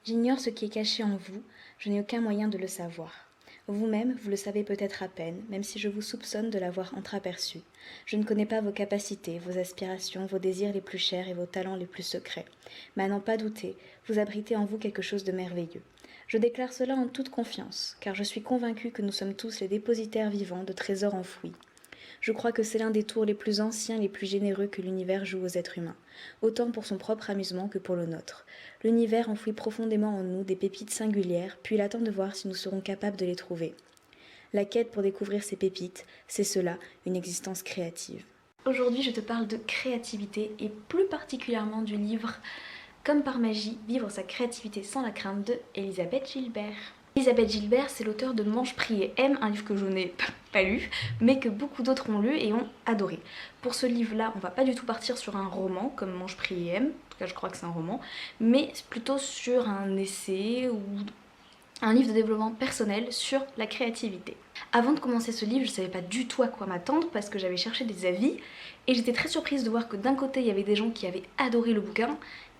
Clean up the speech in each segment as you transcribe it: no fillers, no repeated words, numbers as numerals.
J'ignore ce qui est caché en vous, je n'ai aucun moyen de le savoir. Vous-même, vous le savez peut-être à peine, même si je vous soupçonne de l'avoir entreaperçu. Je ne connais pas vos capacités, vos aspirations, vos désirs les plus chers et vos talents les plus secrets. Mais à n'en pas douter, vous abritez en vous quelque chose de merveilleux. Je déclare cela en toute confiance, car je suis convaincue que nous sommes tous les dépositaires vivants de trésors enfouis. Je crois que c'est l'un des tours les plus anciens, les plus généreux que l'univers joue aux êtres humains, autant pour son propre amusement que pour le nôtre. L'univers enfouit profondément en nous des pépites singulières, puis il attend de voir si nous serons capables de les trouver. La quête pour découvrir ces pépites, c'est cela, une existence créative. Aujourd'hui, je te parle de créativité et plus particulièrement du livre Comme par magie, vivre sa créativité sans la crainte de Elisabeth Gilbert. Elisabeth Gilbert, c'est l'auteur de Mange, prie et aime, un livre que je n'ai pas lu, mais que beaucoup d'autres ont lu et ont adoré. Pour ce livre-là, on va pas du tout partir sur un roman comme Mange, prie et aime, en tout cas je crois que c'est un roman, mais plutôt sur un essai ou un livre de développement personnel sur la créativité. Avant de commencer ce livre, je savais pas du tout à quoi m'attendre parce que j'avais cherché des avis et j'étais très surprise de voir que d'un côté il y avait des gens qui avaient adoré le bouquin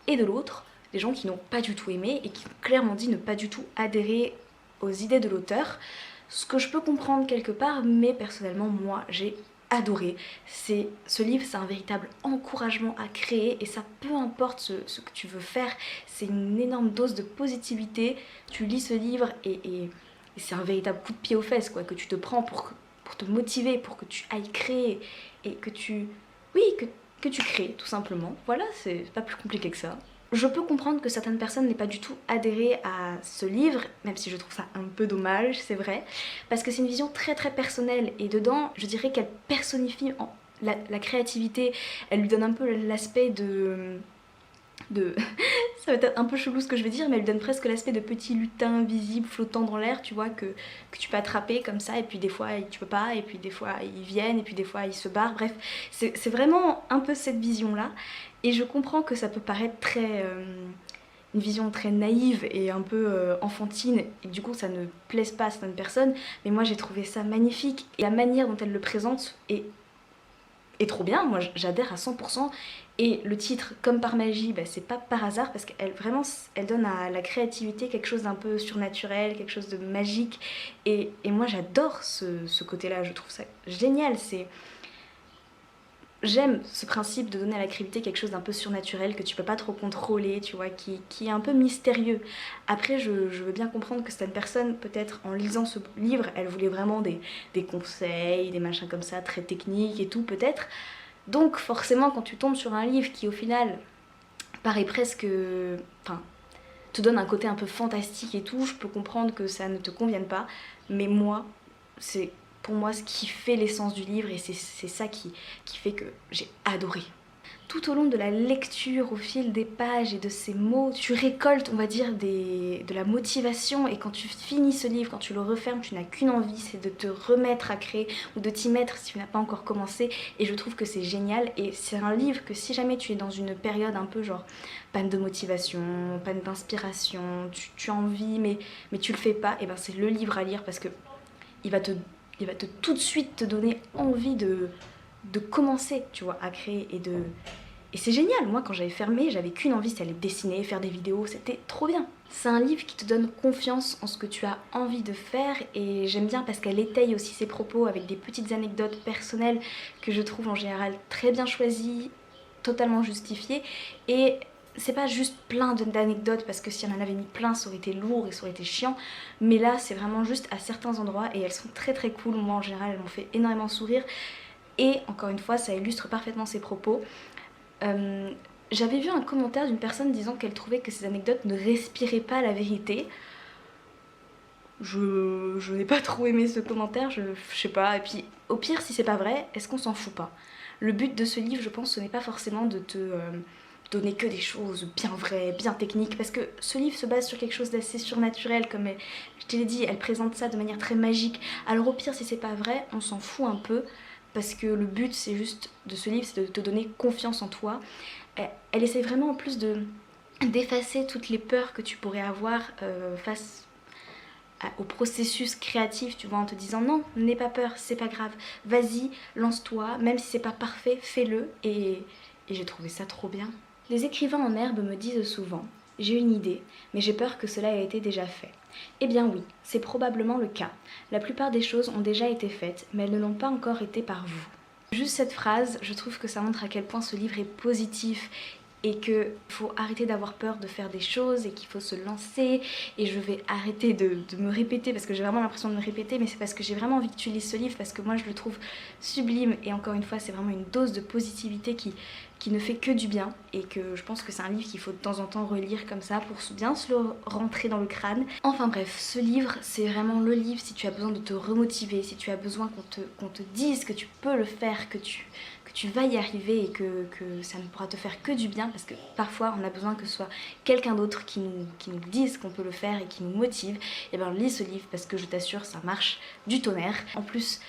et de l'autre des gens qui n'ont pas du tout aimé et qui ont clairement dit ne pas du tout adhérer aux idées de l'auteur, ce que je peux comprendre quelque part, mais personnellement moi j'ai adoré. Ce livre, c'est un véritable encouragement à créer et ça, peu importe ce que tu veux faire, c'est une énorme dose de positivité. Tu lis ce livre et c'est un véritable coup de pied aux fesses quoi, que tu te prends pour te motiver, pour que tu ailles créer et que tu... Oui, que tu crées tout simplement. Voilà, c'est pas plus compliqué que ça. Je peux comprendre que certaines personnes n'aient pas du tout adhéré à ce livre, même si je trouve ça un peu dommage, c'est vrai, parce que c'est une vision très très personnelle et dedans, je dirais qu'elle personnifie la créativité, elle lui donne un peu l'aspect de... ça va être un peu chelou ce que je vais dire, mais elle lui donne presque l'aspect de petit lutin visible flottant dans l'air, tu vois, que tu peux attraper comme ça, et puis des fois tu peux pas, et puis des fois ils viennent, et puis des fois ils se barrent, bref, c'est vraiment un peu cette vision-là, et je comprends que ça peut paraître très... une vision très naïve et un peu enfantine, et du coup ça ne plaise pas à certaines personnes, mais moi j'ai trouvé ça magnifique, et la manière dont elle le présente est trop bien, moi j'adhère à 100%. Et le titre, Comme par magie, bah, c'est pas par hasard parce qu'elle vraiment, elle donne à la créativité quelque chose d'un peu surnaturel, quelque chose de magique. Et moi j'adore ce côté-là, je trouve ça génial. J'aime ce principe de donner à la créativité quelque chose d'un peu surnaturel, que tu peux pas trop contrôler, tu vois, qui est un peu mystérieux. Après, je veux bien comprendre que certaines personnes, peut-être en lisant ce livre, elles voulaient vraiment des conseils, des machins comme ça, très techniques et tout, peut-être. Donc forcément, quand tu tombes sur un livre qui au final paraît presque... Enfin, te donne un côté un peu fantastique et tout, je peux comprendre que ça ne te convienne pas, mais moi, c'est pour moi ce qui fait l'essence du livre et c'est ça qui fait que j'ai adoré. Tout au long de la lecture, au fil des pages et de ces mots, tu récoltes, on va dire, de la motivation. Et quand tu finis ce livre, quand tu le refermes, tu n'as qu'une envie, c'est de te remettre à créer ou de t'y mettre si tu n'as pas encore commencé. Et je trouve que c'est génial. Et c'est un livre que si jamais tu es dans une période un peu genre panne de motivation, panne d'inspiration, tu as envie mais tu le fais pas, et ben c'est le livre à lire parce que il va te tout de suite te donner envie de commencer, tu vois, à créer et c'est génial. Moi, quand j'avais fermé, j'avais qu'une envie, c'était aller dessiner, faire des vidéos, c'était trop bien. C'est un livre qui te donne confiance en ce que tu as envie de faire et j'aime bien parce qu'elle étaye aussi ses propos avec des petites anecdotes personnelles que je trouve en général très bien choisies, totalement justifiées et c'est pas juste plein d'anecdotes parce que si on en avait mis plein ça aurait été lourd et ça aurait été chiant, mais là c'est vraiment juste à certains endroits et elles sont très très cool. Moi en général elles m'ont fait énormément sourire et encore une fois ça illustre parfaitement ses propos. J'avais vu un commentaire d'une personne disant qu'elle trouvait que ces anecdotes ne respiraient pas la vérité. Je n'ai pas trop aimé ce commentaire, je sais pas, et puis au pire si c'est pas vrai, est-ce qu'on s'en fout pas? Le but de ce livre je pense ce n'est pas forcément de te donner que des choses bien vraies, bien techniques, parce que ce livre se base sur quelque chose d'assez surnaturel, comme je te l'ai dit, elle présente ça de manière très magique. Alors au pire si c'est pas vrai, on s'en fout un peu, parce que le but c'est juste de ce livre, c'est de te donner confiance en toi. Elle essaie vraiment en plus d'effacer toutes les peurs que tu pourrais avoir face au processus créatif, tu vois, en te disant non, n'aie pas peur, c'est pas grave, vas-y, lance-toi, même si c'est pas parfait, fais-le, et j'ai trouvé ça trop bien. Les écrivains en herbe me disent souvent J'ai une idée, mais j'ai peur que cela ait été déjà fait. Eh bien oui, c'est probablement le cas. La plupart des choses ont déjà été faites, mais elles ne l'ont pas encore été par vous. Juste cette phrase, je trouve que ça montre à quel point ce livre est positif et qu'il faut arrêter d'avoir peur de faire des choses et qu'il faut se lancer. Et je vais arrêter de me répéter parce que j'ai vraiment l'impression de me répéter, mais c'est parce que j'ai vraiment envie que tu lises ce livre, parce que moi je le trouve sublime et encore une fois c'est vraiment une dose de positivité qui ne fait que du bien, et que je pense que c'est un livre qu'il faut de temps en temps relire comme ça pour bien se le rentrer dans le crâne. Enfin bref, ce livre c'est vraiment le livre si tu as besoin de te remotiver, si tu as besoin qu'on te dise que tu peux le faire, que tu vas y arriver et que ça ne pourra te faire que du bien, parce que parfois on a besoin que ce soit quelqu'un d'autre qui nous dise qu'on peut le faire et qui nous motive. Et bien lis ce livre parce que je t'assure ça marche du tonnerre. En plus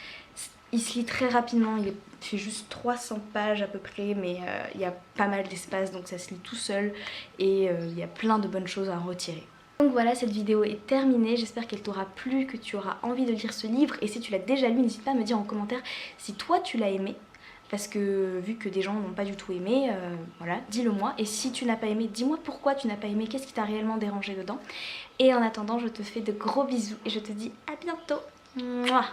il se lit très rapidement, il fait juste 300 pages à peu près, mais il y a pas mal d'espace donc ça se lit tout seul et il y a plein de bonnes choses à en retirer. Donc voilà, cette vidéo est terminée, j'espère qu'elle t'aura plu, que tu auras envie de lire ce livre, et si tu l'as déjà lu, n'hésite pas à me dire en commentaire si toi tu l'as aimé, parce que vu que des gens n'ont pas du tout aimé, voilà, dis-le moi, et si tu n'as pas aimé, dis-moi pourquoi tu n'as pas aimé, qu'est-ce qui t'a réellement dérangé dedans. Et en attendant, je te fais de gros bisous et je te dis à bientôt. Mouah.